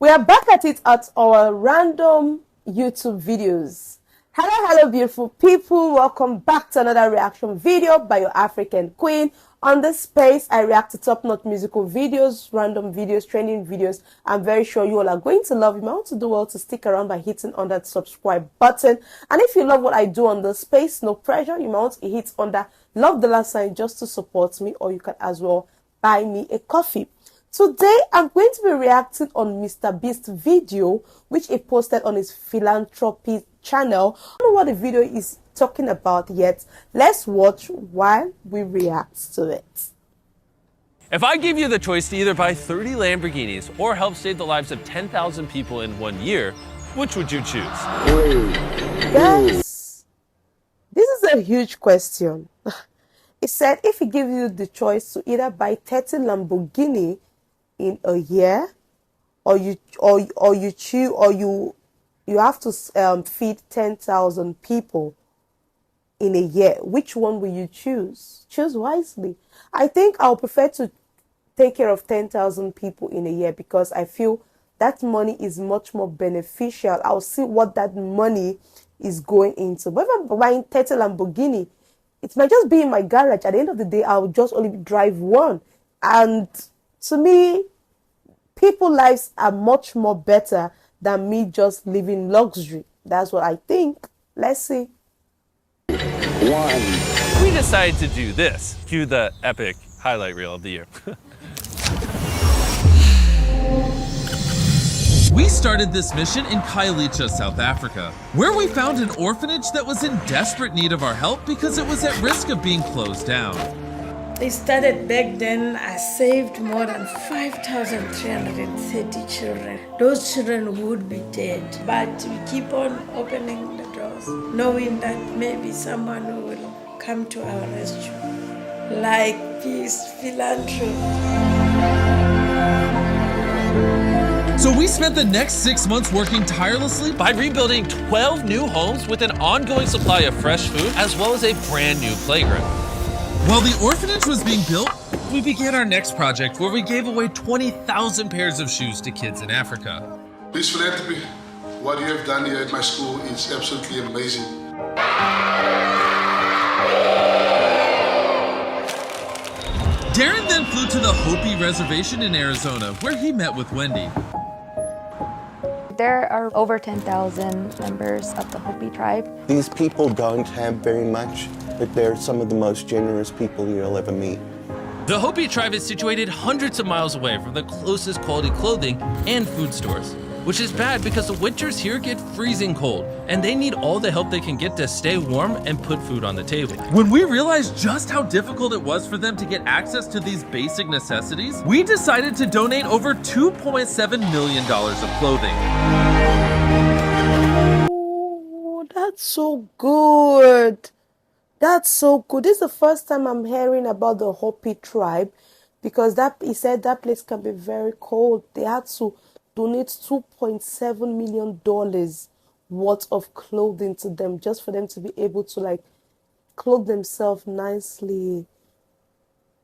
We are back at it at our random YouTube videos. Hello, beautiful people. Welcome back to another reaction video by your African queen. On this space, I react to top-notch musical videos, random videos, trending videos. I'm very sure you all are going to love it. I want to do well to stick around by hitting on that subscribe button. And if you love what I do on this space, no pressure. You might want to hit on that love the last sign just to support me, or you can as well buy me a coffee. Today, I'm going to be reacting on MrBeast video, which he posted on his philanthropy channel. I don't know what the video is talking about yet. Let's watch while we react to it. If I gave you the choice to either buy 30 Lamborghinis or help save the lives of 10,000 people in 1 year, which would you choose? Yes, this is a huge question. It said if he gives you the choice to either buy 30 Lamborghini in a year, or you have to feed 10,000 people in a year, which one will you choose? Choose wisely. I think I'll prefer to take care of 10,000 people in a year because I feel that money is much more beneficial. I'll see what that money is going into. But if I'm buying 30 Lamborghini, it might just be in my garage. At the end of the day, I'll just only drive one. And to me, people's lives are much more better than me just living luxury. That's what I think. Let's see. We decided to do this. Cue the epic highlight reel of the year. We started this mission in Khayelitsha, South Africa, where we found an orphanage that was in desperate need of our help because it was at risk of being closed down. They started back then. I saved more than 5,330 children. Those children would be dead, but we keep on opening the doors, knowing that maybe someone will come to our rescue, like peace, philanthropy. So we spent the next 6 months working tirelessly By rebuilding 12 new homes with an ongoing supply of fresh food, as well as a brand new playground. while the orphanage was being built. We began our next project where we gave away 20,000 pairs of shoes to kids in Africa. This philanthropy, what you have done here at my school is absolutely amazing. Darren then flew to the Hopi Reservation in Arizona, where he met with Wendy. There are over 10,000 members of the Hopi tribe. These people don't have very much, but they're some of the most generous people you'll ever meet. The Hopi tribe is situated hundreds of miles away from the closest quality clothing and food stores, which is bad because the winters here get freezing cold, and they need all the help they can get to stay warm and put food on the table. When we realized just how difficult it was for them to get access to these basic necessities, we decided to donate over $2.7 million of clothing. Oh, that's so good. That's so good. This is the first time I'm hearing about the Hopi tribe, because he said that place can be very cold. They had to donate $2.7 million worth of clothing to them just for them to be able to clothe themselves nicely.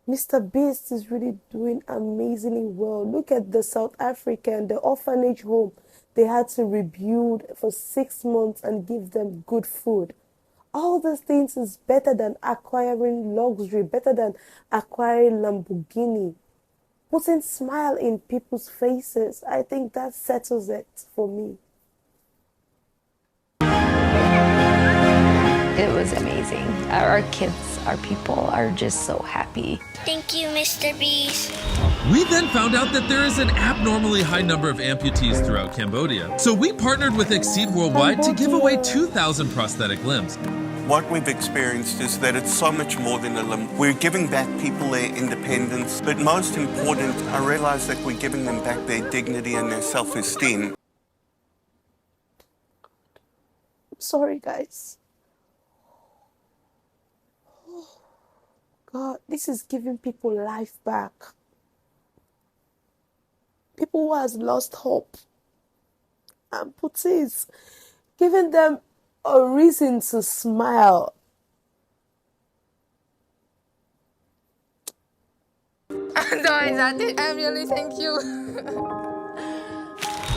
MrBeast is really doing amazingly well. Look at the South African, the orphanage home. They had to rebuild for 6 months and give them good food. All these things is better than acquiring luxury, better than acquiring Lamborghini. Putting smile in people's faces, I think that settles it for me. It was amazing. Our kids, our people are just so happy. Thank you, MrBeast. We then found out that there is an abnormally high number of amputees throughout Cambodia. So we partnered with Exceed Worldwide to give away 2,000 prosthetic limbs. What we've experienced is that it's so much more than a limb. We're giving back people their independence, but most important, I realize that we're giving them back their dignity and their self-esteem. I'm sorry, guys. Oh, God, this is giving people life back. People who has lost hope. Amputees, giving them a reason to smile. No, exactly. I really thank you.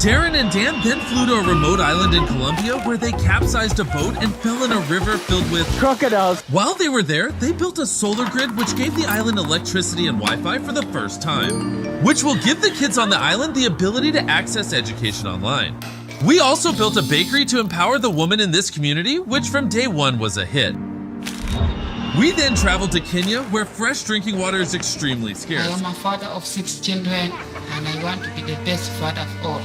Darren and Dan then flew to a remote island in Colombia where they capsized a boat and fell in a river filled with crocodiles. While they were there, they built a solar grid which gave the island electricity and Wi-Fi for the first time, which will give the kids on the island the ability to access education online. We also built a bakery to empower the woman in this community, which from day one was a hit. We then traveled to Kenya, where fresh drinking water is extremely scarce. I am a father of 6 children, and I want to be the best father of all.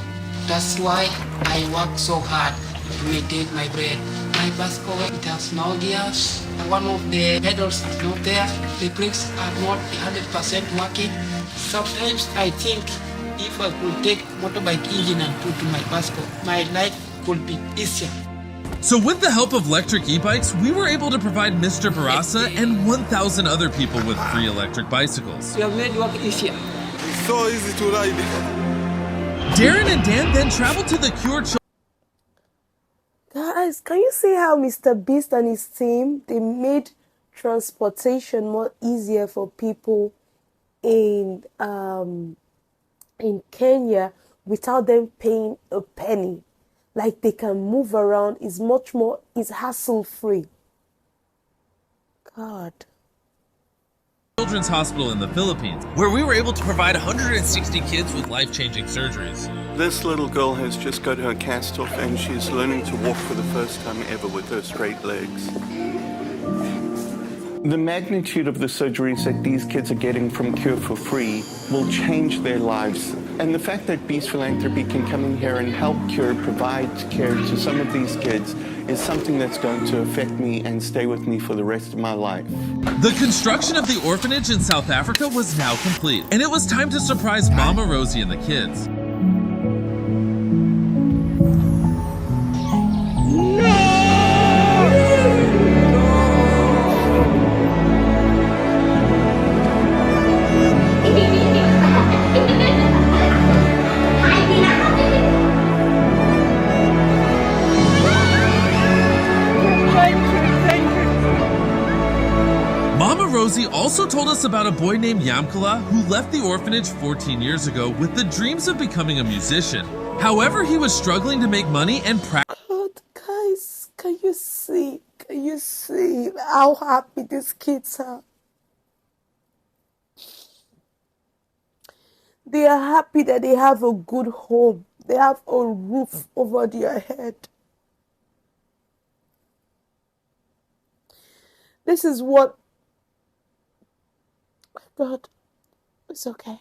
That's why I work so hard to maintain my bread. My bicycle, it has no gears. One of the pedals is not there. The brakes are not 100% working. Sometimes I think if I could take motorbike engine and put to my bicycle, my life could be easier. So with the help of electric e-bikes, we were able to provide Mr. Barasa and 1,000 other people with free electric bicycles. We have made work easier. It's so easy to ride. Darren and Dan then traveled to the Cure Children. Guys, can you see how MrBeast and his team, they made transportation more easier for people in Kenya without them paying a penny? Like, they can move around, it's hassle-free. God. Children's Hospital in the Philippines, where we were able to provide 160 kids with life-changing surgeries. This little girl has just got her cast off and she's learning to walk for the first time ever with her straight legs. The magnitude of the surgeries that these kids are getting from Cure for free will change their lives. And the fact that Beast Philanthropy can come in here and help Cure provide care to some of these kids is something that's going to affect me and stay with me for the rest of my life. The construction of the orphanage in South Africa was now complete, and it was time to surprise Mama Rosie and the kids. Rosie also told us about a boy named Yamkala who left the orphanage 14 years ago with the dreams of becoming a musician. However, he was struggling to make money and practice. God, guys, can you see how happy these kids are? They are happy that they have a good home. They have a roof over their head. This is what... God, it's okay.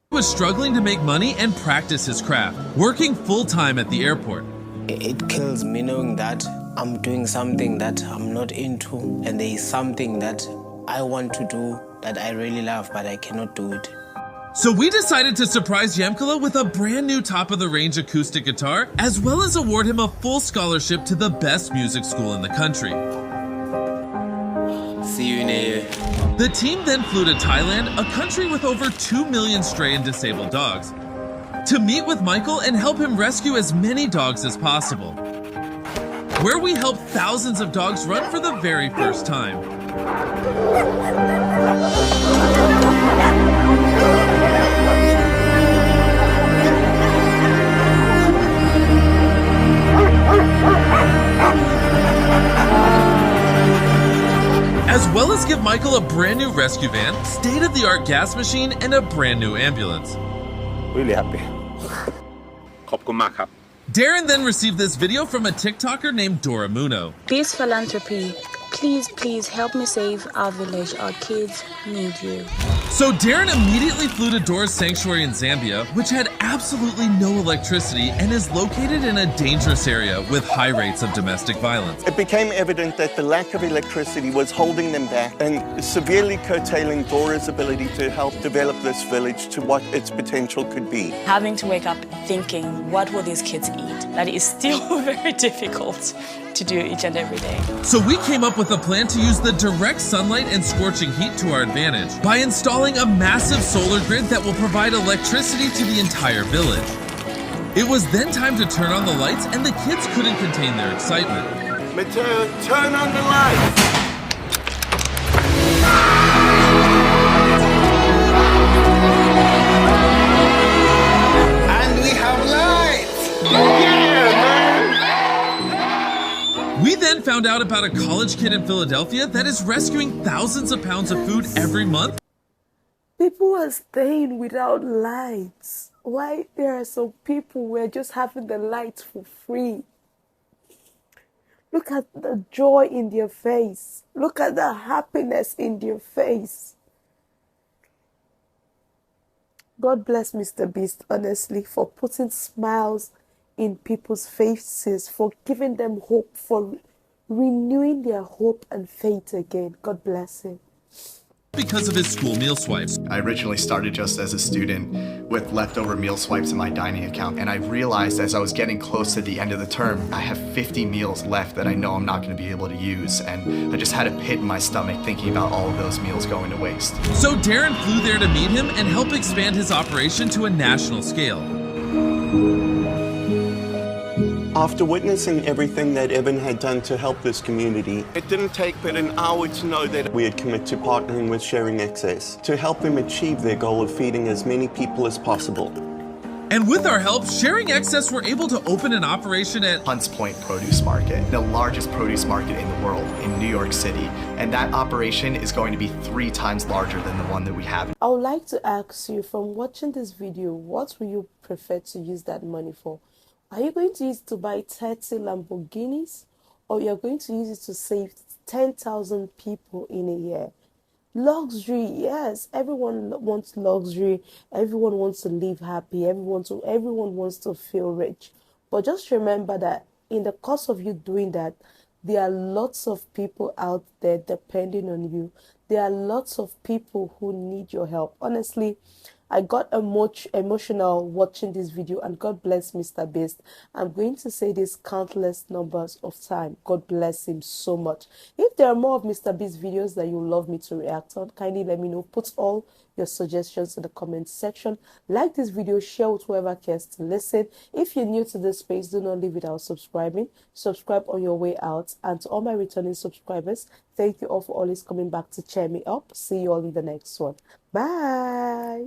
He was struggling to make money and practice his craft, working full-time at the airport. It kills me knowing that I'm doing something that I'm not into, and there is something that I want to do that I really love, but I cannot do it. So we decided to surprise Yamkala with a brand new top-of-the-range acoustic guitar, as well as award him a full scholarship to the best music school in the country. See you in a year. The team then flew to Thailand, a country with over 2 million stray and disabled dogs, to meet with Michael and help him rescue as many dogs as possible, where we helped thousands of dogs run for the very first time. As well as give Michael a brand new rescue van, state-of-the-art gas machine, and a brand new ambulance. Really happy. Darren then received this video from a TikToker named Dora Muno. Beast Philanthropy, please help me save our village. Our kids need you. So Darren immediately flew to Dora's sanctuary in Zambia, which had absolutely no electricity and is located in a dangerous area with high rates of domestic violence. It became evident that the lack of electricity was holding them back and severely curtailing Dora's ability to help develop this village to what its potential could be. Having to wake up thinking, what will these kids eat? That is still very difficult to do each and every day. So we came up with a plan to use the direct sunlight and scorching heat to our advantage by installing a massive solar grid that will provide electricity to the entire village. It was then time to turn on the lights, and the kids couldn't contain their excitement. Mateo, turn on the lights! And we have light! found out about a college kid in Philadelphia that is rescuing thousands of pounds of food every month? People are staying without lights. Why there are some people who are just having the lights for free? Look at the joy in their face. Look at the happiness in their face. God bless MrBeast, honestly, for putting smiles in people's faces, for giving them hope, for renewing their hope and faith again. God bless him. Because of his school meal swipes. I originally started just as a student with leftover meal swipes in my dining account, and I realized as I was getting close to the end of the term, I have 50 meals left that I know I'm not going to be able to use, and I just had a pit in my stomach thinking about all of those meals going to waste. So Darren flew there to meet him and help expand his operation to a national scale. After witnessing everything that Evan had done to help this community, It didn't take but an hour to know that we had committed to partnering with Sharing Access to help them achieve their goal of feeding as many people as possible. And with our help, Sharing Access were able to open an operation at Hunts Point Produce Market, the largest produce market in the world in New York City, and that operation is going to be 3 times larger than the one that we have. I would like to ask you, from watching this video, what will you prefer to use that money for? Are you going to use it to buy 30 Lamborghinis, or you're going to use it to save 10,000 people in a year? Luxury, yes, everyone wants luxury, everyone wants to live happy, everyone wants to feel rich. But just remember that in the course of you doing that, there are lots of people out there depending on you. There are lots of people who need your help. Honestly, I got emotional watching this video, and God bless MrBeast. I'm going to say this countless numbers of times. God bless him so much. If there are more of MrBeast videos that you would love me to react on, kindly let me know. Put all your suggestions in the comment section. Like this video, share with whoever cares to listen. If you're new to this space, do not leave without subscribing. Subscribe on your way out. And to all my returning subscribers, thank you all for always coming back to cheer me up. See you all in the next one. Bye.